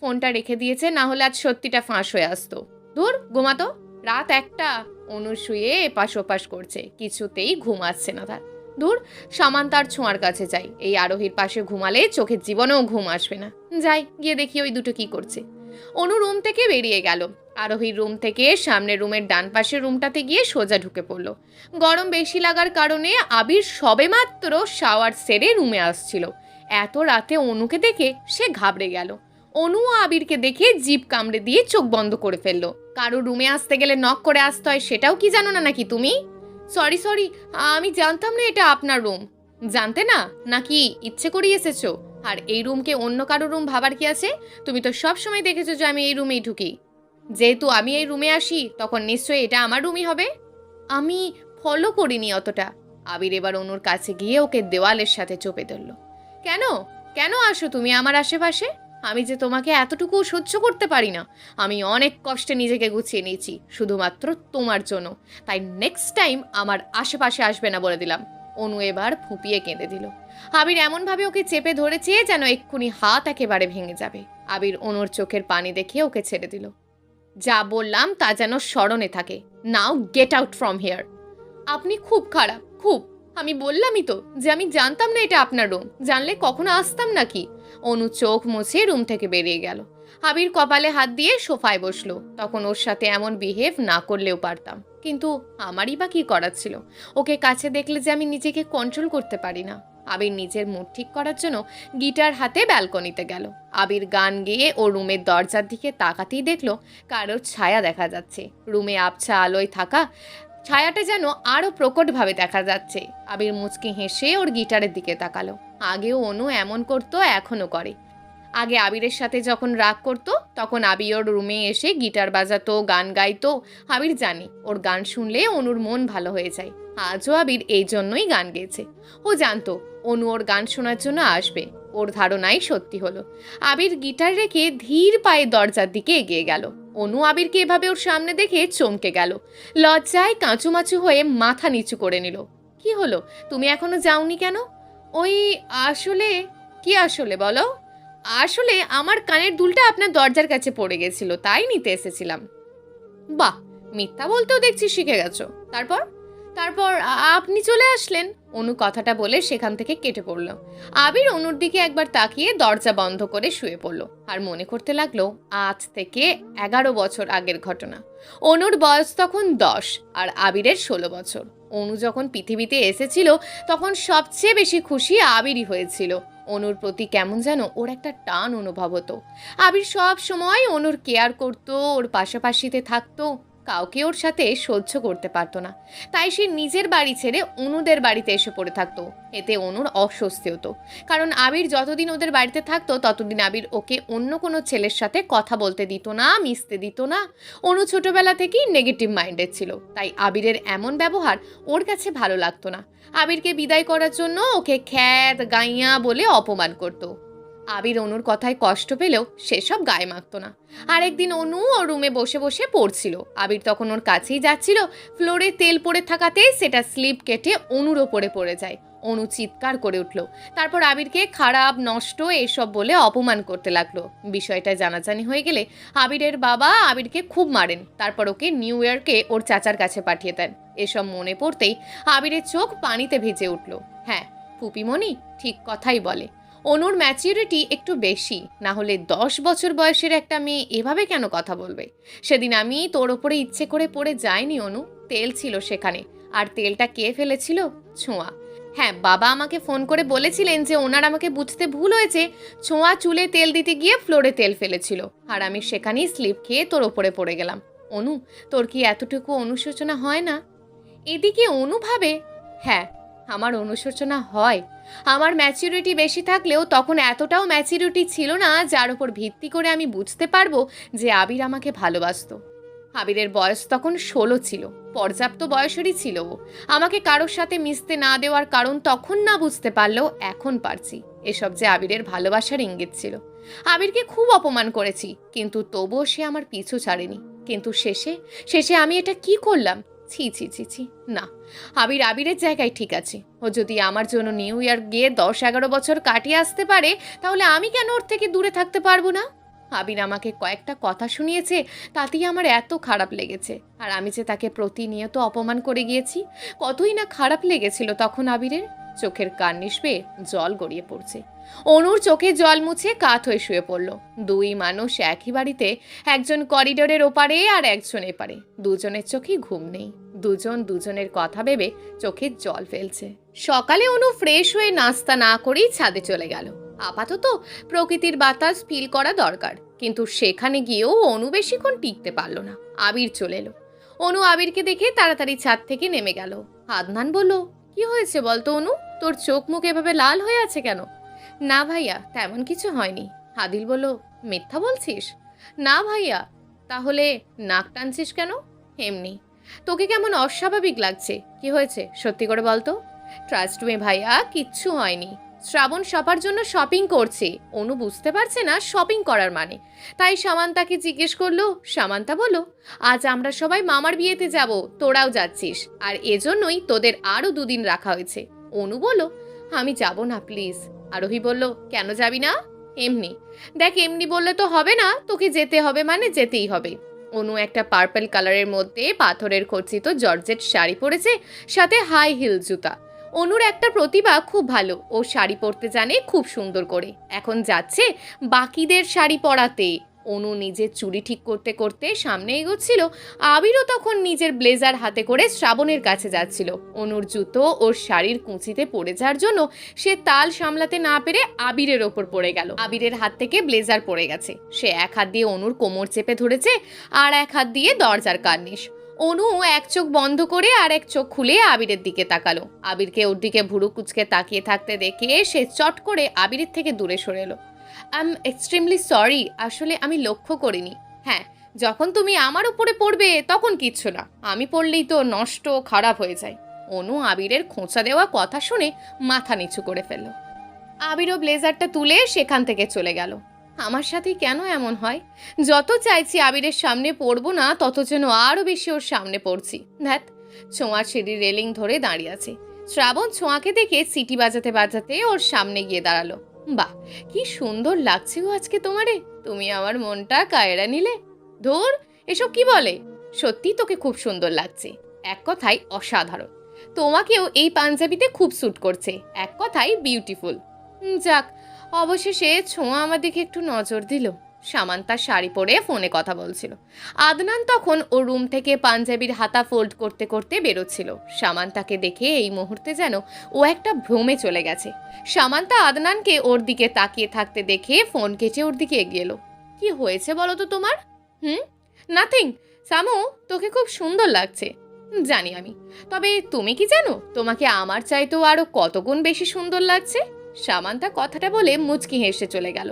ফোনটা রেখে দিয়েছে, না হলে আজ সত্যিটা ফাঁস হয়ে আসতো। ধুর, ঘুমাতো। রাত 1টা। অনু শুয়ে এপাশ ওপাশ করছে, কিছুতেই ঘুম আসছে না তার। ধুর, সামান্তার ছোঁয়ার কাছে যাই। এই আরোহীর পাশে ঘুমালে চোখের জীবনেও ঘুম আসবে না। যাই, গিয়ে দেখি ওই দুটো কি করছে। অনু রুম থেকে বেরিয়ে গেল। আরোহীর রুম থেকে সামনের রুমের ডান পাশের রুমটাতে গিয়ে সোজা ঢুকে পড়ল। গরম বেশি লাগার কারণে আবির সবেমাত্র শাওয়ার সেরে রুমে আসছিল। এত রাতে অনুকে দেখে সে ঘাবড়ে গেল। অনু আবিরকে দেখে জিভ কামড়ে দিয়ে চোখ বন্ধ করে ফেললো। কারো রুমে আসতে গেলে নক করে আসতে হয়, সেটাও কি জানো না নাকি তুমি? সরি, আমি জানতাম না এটা আপনার রুম। জানতে না, নাকি ইচ্ছে করেই এসেছো? আর এই রুমকে অন্য কারো রুম ভাবার কি আছে? তুমি তো সব সময় দেখেছো যে আমি এই রুমেই ঢুকি। যেহেতু আমি এই রুমে আসি, তখন নিশ্চয়ই এটা আমার রুমই হবে। আমি ফলো করিনি অতটা। আবির এবার অনুর কাছে গিয়ে ওকে দেওয়ালের সাথে চোপে ধরল। কেন কেন আসো তুমি আমার আশেপাশে? আমি যে তোমাকে এতটুকু সহ্য করতে পারি না। আমি অনেক কষ্টে নিজেকে গুছিয়ে নিয়েছি শুধুমাত্র তোমার জন্য। তাই নেক্সট টাইম আমার আশেপাশে আসবে না বলে দিলাম। অনু এবার ফুঁপিয়ে কেঁদে দিল। আবির এমনভাবে ওকে চেপে ধরেছে যেন এক্ষুনি হাত একেবারে ভেঙে যাবে। আবির অনুর চোখের পানি দেখে ওকে ছেড়ে দিল। যা বললাম তা যেন স্মরণে থাকে। নাও গেট আউট ফ্রম হিয়ার। আপনি খুব খারাপ, খুব। আমি বললামই তো যে আমি জানতাম না এটা আপনার রুম। জানলে কখনো আসতাম নাকি? অনু চোখ মুছে রুম থেকে বেরিয়ে গেল। আবির কপালে হাত দিয়ে সোফায় বসলো। তখন ওর সাথে এমন বিহেভ না করলেও পারতাম, কিন্তু আমারই বা কি করার ছিল? ওকে কাছে দেখলে যে আমি নিজেকে কন্ট্রোল করতে পারি না। আবির নিজের মুড ঠিক করার জন্য গিটার হাতে ব্যালকনিতে গেল। আবির গান গেয়ে ও রুমের দরজার দিকে তাকাতেই দেখলো কারোর ছায়া দেখা যাচ্ছে। রুমে আবছা আলোয় থাকা ছায়াটা যেন আরো প্রকটভাবে দেখা যাচ্ছে। আবির মুচকি হেসে ওর গিটারের দিকে তাকালো। আগেও অনু এমন করতো, এখনো করে। আগে আবিরের সাথে যখন রাগ করতো তখন আবির ওর রুমে এসে গিটার বাজাতো, গান গাইতো। আবির জানি ওর গান শুনলে অনুর মন ভালো হয়ে যায়। আজও আবির এই জন্যই গান গেয়েছে। ও জানতো অনু ওর গান শোনার জন্য আসবে। ওর ধারণাই সত্যি হলো। আবির গিটার রেখে ধীর পায়ে দরজার দিকে এগিয়ে গেল। অনু আবিরকে এভাবে ওর সামনে দেখে চমকে গেল। লজ্জায় কাঁচুমাচু হয়ে মাথা নিচু করে নিল। কি হলো, তুমি এখনো যাওনি কেন? ওই আসলে। কি আসলে বলো? আসলে আমার কানের দুলটা আপনার দরজার কাছে পড়ে গেছিল, তাই নিতে এসেছিলাম। বাহ, মিথ্যা বলতেও দেখছি শিখে গেছো। তারপর? তারপর আপনি চলে আসলেন। অনু কথাটা বলে সেখান থেকে কেটে পড়ল। আবির অনুর দিকে একবার তাকিয়ে দরজা বন্ধ করে শুয়ে পড়ল আর মনে করতে লাগলো আজ থেকে 11 বছর আগের ঘটনা। অনুর বয়স তখন 10 আর আবিরের 16 বছর। অনু যখন পৃথিবীতে এসেছিল তখন সবচেয়ে বেশি খুশি আবিরই হয়েছিল। অনুর প্রতি কেমন যেন ওর একটা টান অনুভব হতো। আবির সব সময় অনুর কেয়ার করতো, ওর পাশাপাশিতে থাকতো। কাউকে ওর সাথে সহ্য করতে পারতো না, তাই সে নিজের বাড়ি ছেড়ে অনুদের বাড়িতে এসে পড়ে থাকতো। এতে অনুর অস্বস্তি হতো, কারণ আবির যতদিন ওদের বাড়িতে থাকতো ততদিন আবির ওকে অন্য কোনো ছেলের সাথে কথা বলতে দিত না, মিশতে দিত না। অনু ছোটবেলা থেকেই নেগেটিভ মাইন্ডেড ছিল, তাই আবিরের এমন ব্যবহার ওর কাছে ভালো লাগতো না। আবিরকে বিদায় করার জন্য ওকে খ্যাত গাইয়া বলে অপমান করতো। আবির অনুর কথায় কষ্ট পেলেও সেসব গায়ে মাখতো না। আরেকদিন অনু ওর রুমে বসে বসে পড়ছিল। আবির তখন ওর কাছেই যাচ্ছিল। ফ্লোরে তেল পড়ে থাকাতে সেটা স্লিপ কেটে অনুর ওপরে পড়ে যায়। অনু চিৎকার করে উঠল। তারপর আবিরকে খারাপ, নষ্ট এসব বলে অপমান করতে লাগলো। বিষয়টা জানাজানি হয়ে গেলে আবিরের বাবা আবিরকে খুব মারেন। তারপর ওকে নিউ ইয়র্কে ওর চাচার কাছে পাঠিয়ে দেন। এসব মনে পড়তেই আবিরের চোখ পানিতে ভিজে উঠল। হ্যাঁ, ফুপিমণি ঠিক কথাই বলে। অনুর ম্যাচিউরিটি একটু বেশি, না হলে 10 বছর বয়সের একটা মেয়ে এভাবে কেন কথা বলবে? সেদিন আমি তোর ওপরে ইচ্ছে করে পড়ে যাইনি অনু, তেল ছিল সেখানে। আর তেলটা কে ফেলেছিল? ছোঁয়া। হ্যাঁ, বাবা আমাকে ফোন করে বলেছিলেন যে ওনার আমাকে বুঝতে ভুল হয়েছে। ছোঁয়া চুলে তেল দিতে গিয়ে ফ্লোরে তেল ফেলেছিল, আর আমি সেখানেই স্লিপ খেয়ে তোর ওপরে পড়ে গেলাম। অনু, তোর কি এতটুকু অনুশোচনা হয় না? এদিকে অনু ভাবে, হ্যাঁ, আমার অনুশোচনা হয়। আমার ম্যাচিউরিটি বেশি থাকলেও তখন এতটাও ম্যাচিউরিটি ছিল না যার উপর ভিত্তি করে আমি বুঝতে পারবো যে আবির আমাকে ভালোবাসতো। আবিরের বয়স তখন 16 ছিল, পর্যাপ্ত বয়সেরই ছিল ও। আমাকে কারোর সাথে মিশতে না দেওয়ার কারণ তখন না বুঝতে পারলেও এখন পারছি। এসব যে আবিরের ভালোবাসার ইঙ্গিত ছিল। আবিরকে খুব অপমান করেছি, কিন্তু তবুও সে আমার পিছু ছাড়েনি। কিন্তু শেষে শেষে আমি এটা কি করলাম? ছি ছি ছি ছি, না। আবির আবিরের জায়গায় ঠিক আছে। ও যদি আমার জন্য নিউ ইয়র্ক গিয়ে 10-11 বছর কাটিয়ে আসতে পারে, তাহলে আমি কেন ওর থেকে দূরে থাকতে পারবো না? আবির আমাকে কয়েকটা কথা শুনিয়েছে, তাতেই আমার এত খারাপ লেগেছে। আর আমি যে তাকে প্রতিনিয়ত অপমান করে গিয়েছি, কতই না খারাপ লেগেছিল তখন আবিরের। চোখের কার্নিশ বেয়ে জল গড়িয়ে পড়ছে। অনুর চোখে জল মুছে কাত হয়ে শুয়ে পড়ল। দুই মানুষ একই বাড়িতে, একজন করিডোরের ওপারে আর একজন এপারে। দুজনের চোখে ঘুম নেই, দুজন দুজনের কথা ভেবে চোখে জল ফেলছে। সকালে অনু ফ্রেশ হয়ে নাস্তা না করেই ছাদে চলে গেল। আপাতত প্রকৃতির বাতাস ফিল করা দরকার, কিন্তু সেখানে গিয়েও অনু বেশিক্ষণ টিকতে পারল না। আবির চলে এলো। অনু আবিরকে দেখে তাড়াতাড়ি ছাদ থেকে নেমে গেল। আদনান বলল, কি হয়েছে বলতো অনু, তোর চোখ মুখ এভাবে লাল হয়ে আছে কেন? না ভাইয়া, তেমন কিছু হয়নি। আদিল বলল, মিথ্যা বলছিস? না ভাইয়া। তাহলে নাক টানছিস কেন? এমনি। তোকে কেমন অস্বাভাবিক লাগছে, কি হয়েছে সত্যি করে বলতো? ট্রাস্ট মি ভাইয়া, কিচ্ছু হয়নি। শ্রাবণ সবার জন্য শপিং করছে। অনু বুঝতে পারছে না শপিং করার মানে, তাই সামান্তাকে জিজ্ঞেস করলো। সামান্তা বলল, আজ আমরা সবাই মামার বিয়েতে যাব, তোরাও যাচ্ছিস, আর এজন্যই তোদের আরও 2 দিন রাখা হয়েছে। অনু বলল, আমি যাব না প্লিজ। আরোহী বলল, কেন যাবি না? এমনি। দেখ, এমনি বললে তো হবে না, তোকে যেতে হবে মানে যেতেই হবে। অনু একটা পার্পল কালারের মধ্যে পাথরের খচিত জর্জেট শাড়ি পরেছে, সাথে হাই হিল জুতা। অনুর একটা প্রতিভা খুব ভালো, ও শাড়ি পরতে জানে খুব সুন্দর করে। এখন যাচ্ছে বাকিদের শাড়ি পরাতে। অনু নিজের চুড়ি ঠিক করতে করতে সামনে এগোচ্ছিল। আবিরও তখন নিজের ব্লেজার হাতে করে শ্রাবণের কাছে যাচ্ছিল। অনুর জুতো ওর শাড়ির কুঁচিতে পড়ে যাওয়ার জন্য সে তাল সামলাতে না পেরে আবিরের ওপর পড়ে গেল। আবিরের হাত থেকে ব্লেজার পড়ে গেছে। সে এক হাত দিয়ে অনুর কোমর চেপে ধরেছে, আর এক হাত দিয়ে দরজার কার্নিশ। অনু এক চোখ বন্ধ করে আর এক চোখ খুলে আবিরের দিকে তাকালো। আবিরকে ওর দিকে ভুরু কুচকে তাকিয়ে থাকতে দেখে সে চট করে আবিরের থেকে দূরে সরে এলো। আই এম এক্সট্রিমলি সরি, আসলে আমি লক্ষ্য করিনি। হ্যাঁ, যখন তুমি আমার উপরে পড়বে তখন কিচ্ছু না, আমি পড়লেই তো নষ্ট খারাপ হয়ে যায়। অনু আবিরের খোঁচা দেওয়া কথা শুনে মাথা নিচু করে ফেলল। আবিরও ব্লেজারটা তুলে সেখান থেকে চলে গেল। আমার সাথে কেন এমন হয়? যত চাইছি আবিরের সামনে পড়বো না, তত যেন আরও বেশি ওর সামনে পড়ছি। ধ্যাত, ছোঁয়ার সিঁড়ির রেলিং ধরে দাঁড়িয়ে আছে। শ্রাবণ ছোঁয়াকে দেখে সিটি বাজাতে বাজাতে ওর সামনে গিয়ে দাঁড়ালো। বাহ, কি সুন্দর লাগছে গো আজকে তোমারে, তুমি আমার মনটা কায়রা নিলে। ধুর, এসব কি বলে? সত্যি তোকে খুব সুন্দর লাগছে, এক কথায় অসাধারণ। তোমাকেও এই পাঞ্জাবিতে খুব স্যুট করছে, এক কথায় বিউটিফুল। যাক, অবশেষে ছোঁয়া আমার দিকে একটু নজর দিল। সামান্তা শাড়ি পরে ফোনে কথা বলছিল। আদনান তখন ওর রুম থেকে পাঞ্জাবির হাতা ফোল্ড করতে করতে বেরোচ্ছিল। সামান্তাকে দেখে এই মুহূর্তে যেন ও একটা ভ্রমে চলে গেছে। সামান্তা আদনানকে ওর দিকে তাকিয়ে থাকতে দেখে ফোন কেটে ওর দিকে এগিয়ে এলো। কি হয়েছে বলো তো তোমার? নাথিং। সামু, তোকে খুব সুন্দর লাগছে। জানি আমি, তবে তুমি কি জানো তোমাকে আমার চাইতেও আরো কত গুণ বেশি সুন্দর লাগছে? সামান্তা কথাটা বলে মুচকি হেসে চলে গেল।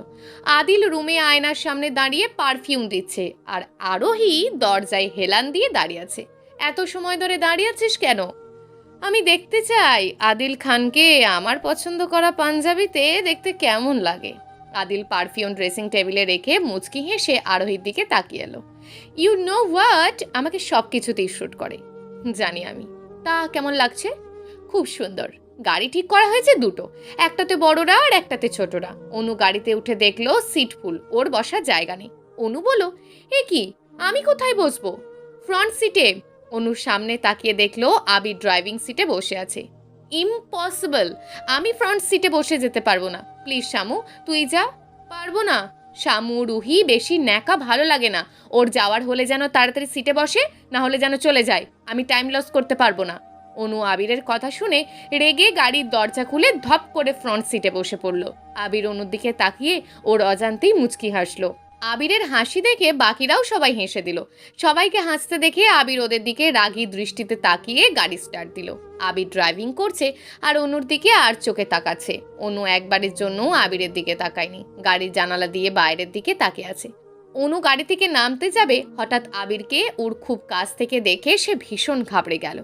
আদিল রুমে আয়নার সামনে দাঁড়িয়ে পারফিউম দিচ্ছে, আর আরোহী দরজায় হেলান দিয়ে দাঁড়িয়ে আছে। এত সময় ধরে দাঁড়িয়ে আছিস কেন? আমি দেখতে চাই আদিল খানকে আমার পছন্দ করা পাঞ্জাবিতে দেখতে কেমন লাগে। আদিল পারফিউম ড্রেসিং টেবিলে রেখে মুচকি হেসে আরোহীর দিকে তাকিয়ে এলো। ইউ নো হোয়াট, আমাকে সব কিছুতেই শ্যুট করে। জানি আমি। তা কেমন লাগছে? খুব সুন্দর। গাড়ি ঠিক করা হয়েছে দুটো, একটাতে বড়রা আর একটাতে ছোটরা। অনু গাড়িতে উঠে দেখলো সিট ফুল, ওর বসার জায়গা নেই। অনু বলল, এ কি, আমি কোথায় বসবো? ফ্রন্ট সিটে। অনুর সামনে তাকিয়ে দেখলো আবির ড্রাইভিং সিটে বসে আছে। ইম্পসিবল, আমি ফ্রন্ট সিটে বসে যেতে পারবো না। প্লিজ শামু, তুই যা। পারবো না। শামু, রুহি বেশি ন্যাকা ভালো লাগে না। ওর যাওয়ার হলে যেন তাড়াতাড়ি সিটে বসে, না হলে যেন চলে যায়। আমি টাইম লস করতে পারবো না। অনু আবিরের কথা শুনে রেগে গাড়ির দরজা খুলে ধপ করে ফ্রন্ট সিটে বসে পড়ল। আবির অনুর দিকে তাকিয়ে ওর অজান্তেই মুচকি হাসলো। আবিরের হাসি দেখে বাকিরাও সবাই হেসে দিল। সবাইকে হাসতে দেখে আবির ওদের দিকে রাগী দৃষ্টিতে তাকিয়ে গাড়ি স্টার্ট দিল। আবির ড্রাইভিং করছে আর অনুর দিকে আর চোখে তাকাচ্ছে। অনু একবারের জন্য আবিরের দিকে তাকায়নি, গাড়ির জানালা দিয়ে বাইরের দিকে তাকিয়ে আছে। অনু গাড়ি থেকে নামতে যাবে, হঠাৎ আবিরকে ওর খুব কাছ থেকে দেখে সে ভীষণ ঘাবড়ে গেল।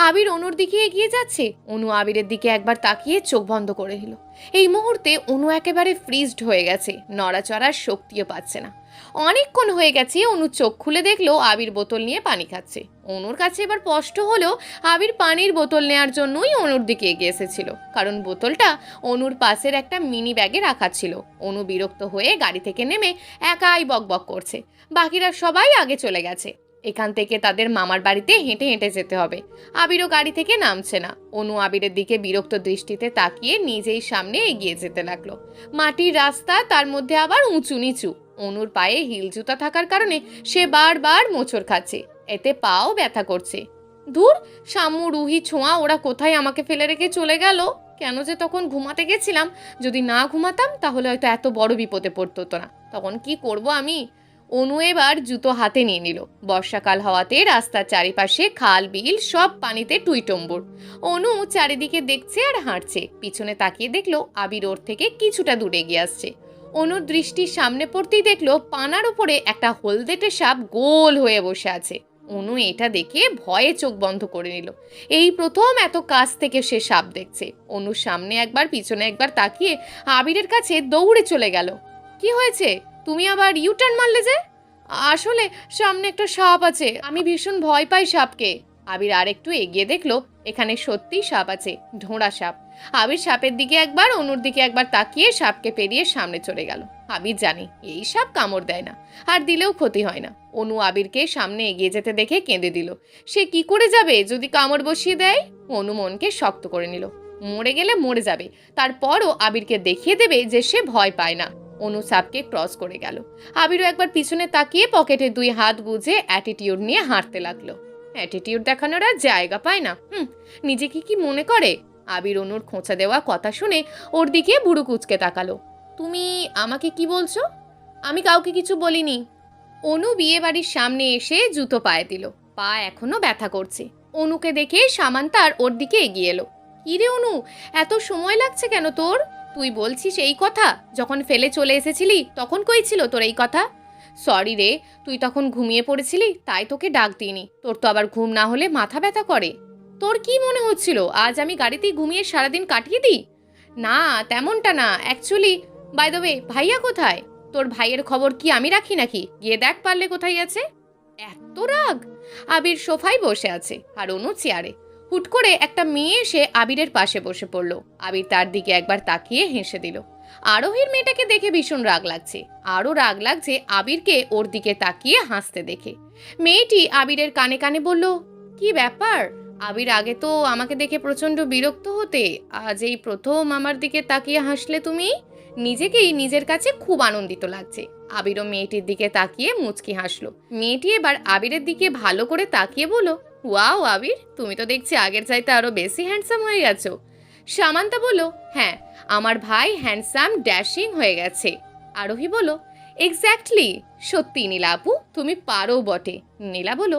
আবির অনুর দিকে এগিয়ে যাচ্ছে। অনু আবিরের দিকে একবার তাকিয়ে চোখ বন্ধ করে নিল। এই মুহূর্তে অনু একেবারে ফ্রিজড হয়ে গেছে, নড়াচড়ার শক্তিও পাচ্ছে না। অনেকক্ষণ হয়ে গেছে অনু চোখ খুলে দেখলো আবির বোতল নিয়ে পানি খাচ্ছে। অনুর কাছে এবার স্পষ্ট হলো আবির পানির বোতল নেওয়ার জন্যই অনুর দিকে এগিয়ে এসেছিল, কারণ বোতলটা অনুর পাশের একটা মিনি ব্যাগে রাখা ছিল। অনু বিরক্ত হয়ে গাড়ি থেকে নেমে একাই বকবক করছে। বাকিরা সবাই আগে চলে গেছে। এখান থেকে তাদের মামার বাড়িতে হেঁটে হেঁটে যেতে হবে। আবিরও গাড়ি থেকে নামছে না। অনু আবিরের দিকে বিরক্ত দৃষ্টিতে তাকিয়ে নিজেই সামনে এগিয়ে যেতে লাগলো। মাটির রাস্তা, তার মধ্যে আবার উঁচু নিচু। অনুর পায়ে হিল জুতা থাকার কারণে সে বারবার মোচড় খাচ্ছে, এতে পাও ব্যথা করছে। দূর, শামু, রুহি, ছোঁয়া ওরা কোথায় আমাকে ফেলে রেখে চলে গেল? কেন যে তখন ঘুমাতে গেছিলাম, যদি না ঘুমাতাম তাহলে হয়তো এত বড় বিপদে পড়তো না। তখন কি করব আমি? অনু এবার জুতো হাতে নিয়ে নিল। বর্ষাকাল হওয়াতে রাস্তার চারিপাশে খাল বিল সব পানিতে টুইটম্বুর। অনু চারিদিকে দেখছে আর হাঁটছে। পিছনে তাকিয়ে দেখলো আবির ওর থেকে কিছুটা দূরে গিয়ে আসছে। অনুর দৃষ্টির সামনে পড়তেই দেখলো পানার উপরে একটা হলদেটে সাপ গোল হয়ে বসে আছে। অনু এটা দেখে ভয়ে চোখ বন্ধ করে নিল। এই প্রথম এত কাছ থেকে সে সাপ দেখছে। অনুর সামনে একবার পিছনে একবার তাকিয়ে আবিরের কাছে দৌড়ে চলে গেল। কি হয়েছে? তুমি আবার ইউটার্ন মারলে যে? আসলে সামনে একটা সাপ আছে, আমি ভীষণ ভয় পাই সাপকে। আবির আর একটু এগিয়ে দেখলো এখানে সত্যিই সাপ আছে, ঢোঁড়া সাপ। আবির সাপের দিকে একবার, অনুর দিকে একবার তাকিয়ে সাপকে পেরিয়ে সামনে চলে গেল। আবির জানে এই সাপ কামড় দেয় না, আর দিলেও ক্ষতি হয় না। অনু আবিরকে সামনে এগিয়ে যেতে দেখে কেঁদে দিল। সে কি করে যাবে যদি কামড় বসিয়ে দেয়? অনু মনকে শক্ত করে নিল। মরে গেলে মরে যাবে, তারপরও আবিরকে দেখিয়ে দেবে যে সে ভয় পায় না। অনু সাপকে ক্রস করে গেল। আবিরও একবার পিছনে তাকিয়ে পকেটে 2 হাত গুজে অ্যাটিটিউড নিয়ে হাঁটতে লাগলো। অ্যাটিটিউড দেখানোর আর জায়গা পায় না। নিজেকে কি মনে করে? আবির অনুর খোঁচা দেওয়া কথা শুনে ওর দিকে বুড়ো কুচকে তাকালো। তুমি আমাকে কি বলছো? আমি কাউকে কিছু বলিনি। অনু বিয়ে বাড়ির সামনে এসে জুতো পায়ে দিল। পা এখনো ব্যথা করছে। অনুকে দেখে সামান্তার ওর দিকে এগিয়ে এলো। কিরে অনু, এত সময় লাগছে কেন তোর? তুই বলছিস এই কথা? যখন ফেলে চলে এসেছিলি তখন কই ছিল তোর এই কথা? সরি রে, তুই তখন ঘুমিয়ে পড়েছিলি, তাই তোকে ডাক দিইনি। তোর তো আবার ঘুম না হলে মাথা ব্যথা করে। তোর কি মনে হচ্ছিল আজ আমি গাড়িতেই ঘুমিয়ে সারাদিন কাটিয়ে দিই? না, তেমনটা না, অ্যাকচুয়ালি বাই দ্য ওয়ে ভাইয়া কোথায়? তোর ভাইয়ের খবর কি আমি রাখি নাকি? গিয়ে দেখ পারলে কোথায় আছে। এত রাগ! আবির সোফায় বসে আছে আর অনু চেয়ারে। হুট করে একটা মেয়ে এসে আবিরের পাশে বসে পড়ল। আবির তার দিকে একবার তাকিয়ে হেসে দিল। আরোহীর মেয়েটাকে দেখে ভীষণ রাগ লাগছে। আরও রাগ লাগছে আবিরকে ওর দিকে তাকিয়ে হাসতে দেখে। মেয়েটি আবিরের কানে কানে বলল, কি ব্যাপার? আবির, আগে তো আমাকে দেখে প্রচণ্ড বিরক্ত হতে, আজ এই প্রথম আমার দিকে তাকিয়ে হাসলে তুমি? নিজেকেই নিজের কাছে খুব আনন্দিত লাগছে। আবিরও মেয়েটির দিকে তাকিয়ে মুচকি হাসলো। মেয়েটি এবার আবিরের দিকে ভালো করে তাকিয়ে বলল, ওয়াও আবির, তুমি তো দেখছি আগের চাইতে আরো বেশি হ্যান্ডসাম হয়ে গেছো। সামান্তা বলল, হ্যাঁ, আমার ভাই হ্যান্ডসাম ড্যাশিং হয়ে গেছে। আরোহী বলল, এক্স্যাক্টলি, সত্যি নীলা আপু, তুমি পারো বটে। নীলা বলল,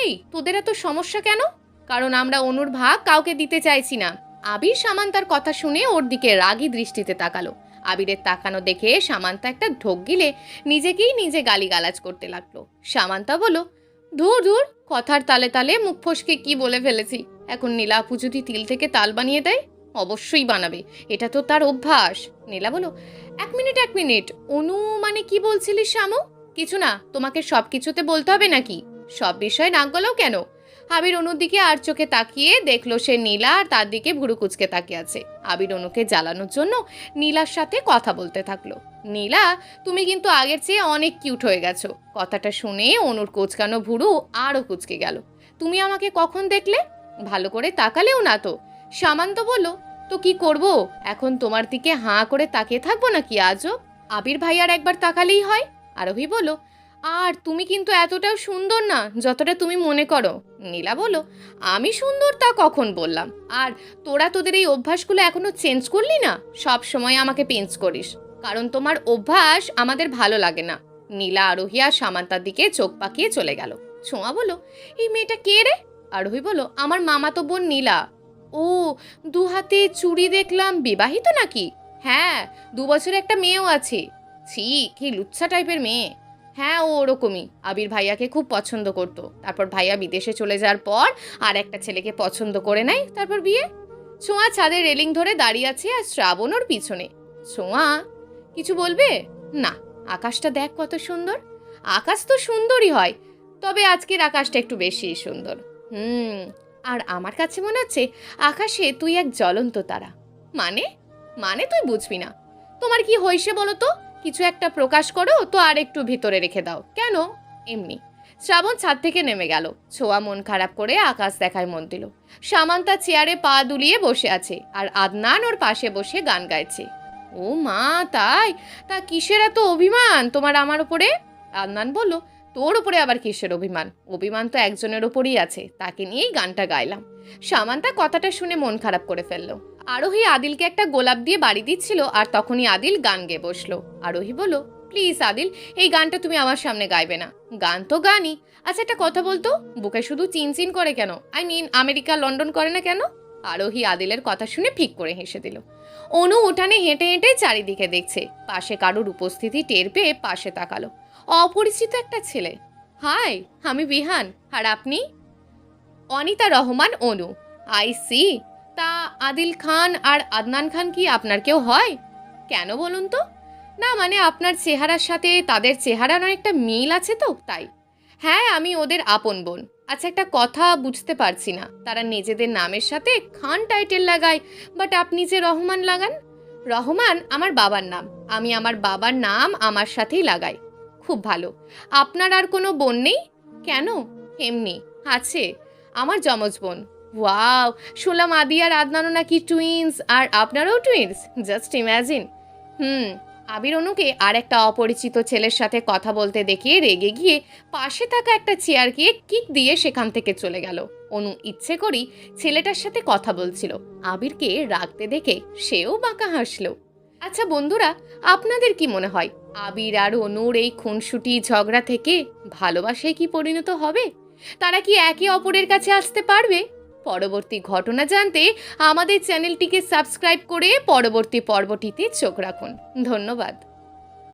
এই তোদের এত সমস্যা কেন? কারণ আমরা অনুর ভাগ কাউকে দিতে চাইছি না। আবির সামান্তার কথা শুনে ওর দিকে রাগী দৃষ্টিতে তাকালো। আবিরের তাকানো দেখে সামান্তা একটা ঢোক গিলে নিজেকেই নিজে গালিগালাজ করতে লাগলো। সামান্তা বলল, ধুর ধুর, কথার তালে তালে মুখ ফসকে কি বলে ফেলেছি। এখন নীলা আপু যদি তিল থেকে তাল বানিয়ে দেয়? অবশ্যই বানাবে, এটা তো তার অভ্যাস। নীলা বলল, এক মিনিট, অনু মানে কি বলছিলিস শ্যামু? কিছু না, তোমাকে সব কিছুতে বলতে হবে নাকি? সব বিষয়ে নাক গলাও কেন? আবির অনুর দিকে আর চোখে তাকিয়ে দেখলো সে নীলা আর তার দিকে ভুরু কুচকে তাকিয়ে আছে। আবির অনুকে জ্বালানোর জন্য নীলার সাথে কথা বলতে থাকলো। নীলা, তুমি কিন্তু আগের চেয়ে অনেক কিউট হয়ে গেছো। কথাটা শুনে অনুর কুচকানো ভুরু আরও কুচকে গেল। তুমি আমাকে কখন দেখলে? ভালো করে তাকালেও না তো। সামান্ত বলল, তো কি করব, এখন তোমার দিকে হাঁ করে তাকিয়ে থাকবো নাকি আজও? আবির ভাইয়ার একবার তাকালেই হয়। আরোহী বলল, আর তুমি কিন্তু এতটাও সুন্দর না যতটা তুমি মনে করো। নীলা বলল, আমি সুন্দর তা কখন বললাম? আর তোরা তোদের এই অভ্যাসগুলো এখনো চেঞ্জ করলি না? সব সময় আমাকে পেঞ্চ করিস, কারণ তোমার অভ্যাস আমাদের ভালো লাগে না। নীলা আরোহী আর সামান্তার দিকে চোখ পাকিয়ে চলে গেল। ছোঁয়া বলল, এই মেয়েটা কে রে? আরোহী বলল, আমার মামাতো বোন নীলা। ও, দু হাতে চুড়ি দেখলাম, বিবাহিত নাকি? হ্যাঁ, 2 বছরের একটা মেয়েও আছে। ছি, কি লুচ্ছা টাইপের মেয়ে। হ্যাঁ, ও ওরকমই। আবির ভাইয়াকে খুব পছন্দ করত, তারপর ভাইয়া বিদেশে চলে যাওয়ার পর আর একটা ছেলেকে পছন্দ করে নেয়, তারপর বিয়ে। ছোঁয়া ছাদের রেলিং ধরে দাঁড়িয়ে আছে আর শ্রাবণ ওর পিছনে। ছোঁয়া, কিছু বলবে? না, আকাশটা দেখ কত সুন্দর। আকাশ তো সুন্দরই হয়, তবে আজকের আকাশটা একটু বেশি সুন্দর। আর আমার কাছে মনে হচ্ছে আকাশে তুই এক জ্বলন্ত তারা। মানে? মানে তুই বুঝবি না। তোমার কি হয়েছে বলো তো? কিছু একটা প্রকাশ করো তো আর একটু ভিতরে রেখে দাও কেন? এমনি। শ্রাবণ ছাদ থেকে নেমে গেল। ছোঁয়া মন খারাপ করে আকাশ দেখায় মন দিল। সামান্তা চেয়ারে পা দুলিয়ে বসে আছে আর আদনান ওর পাশে বসে গান গাইছে। ও মা, তাই? তা কিসের এত অভিমান তোমার আমার উপরে? আদনান বলল, তোর উপরে আবার কিসের অভিমান? অভিমান তো একজনের ওপরই আছে, তাকে নিয়েই গানটা গাইলাম। সামান্তা কথাটা শুনে মন খারাপ করে ফেললো। আরোহী আদিলকে একটা গোলাপ দিয়ে বাড়ি দিচ্ছিল আর তখনই আদিল গান গেয়ে বসলো। আরোহী বলল, প্লিজ আদিল, এই গানটা তুমি আমার সামনে গাইবে না। গান তো গানই। আচ্ছা, একটা কথা বলতো, বুকে শুধু চিনচিন করে কেন? আই মিন, আমেরিকা লন্ডন করে না কেন? আরোহী আদিলের কথা শুনে ফিক করে হেসে দিল। অনু উঠানে হেঁটে হেঁটে চারিদিকে দেখছে। পাশে কারোর উপস্থিতি টের পেয়ে পাশে তাকালো। অপরিচিত একটা ছেলে। হাই, আমি বিহান, আর আপনি? অনিতা রহমান অনু। I see. তা আদিল খান আর আদনান খান কি আপনার কেউ হয়? কেন বলুন তো? না মানে আপনার চেহারার সাথে তাদের চেহারার অনেকটা মিল আছে তো তাই। হ্যাঁ, আমি ওদের আপন বোন। আচ্ছা, একটা কথা বুঝতে পারছি না, তারা নিজেদের নামের সাথে খান টাইটেল লাগায়, বাট আপনি যে রহমান লাগান। রহমান আমার বাবার নাম, আমি আমার বাবার নাম আমার সাথেই লাগাই। খুব ভালো। আপনার আর কোনো বোন নেই? কেন? এমনি। আছে, আমার যমজ বোন। ওয়াও, শুনলাম আদি আর আদনানও নাকি টুইন্স, আর আপনারাও টুইন্স। Just imagine. আবির অনুকে আর একটা অপরিচিত ছেলের সাথে কথা বলতে দেখে রেগে গিয়ে পাশে থাকা একটা চেয়ারকে কিক দিয়ে সেখান থেকে চলে গেল। অনু ইচ্ছে করি ছেলেটার সাথে কথা বলছিল, আবিরকে রাখতে দেখে সেও বাঁকা হাসলো। আচ্ছা বন্ধুরা, আপনাদের কি মনে হয় আবির আর অনুর এই খুনসুটি ঝগড়া থেকে ভালোবাসায় কি পরিণত হবে? তারা কি একে অপরের কাছে আসতে পারবে? পরবর্তী ঘটনা জানতে আমাদের চ্যানেলটিকে সাবস্ক্রাইব করে পরবর্তী পর্বটিতে চোখ রাখুন। ধন্যবাদ।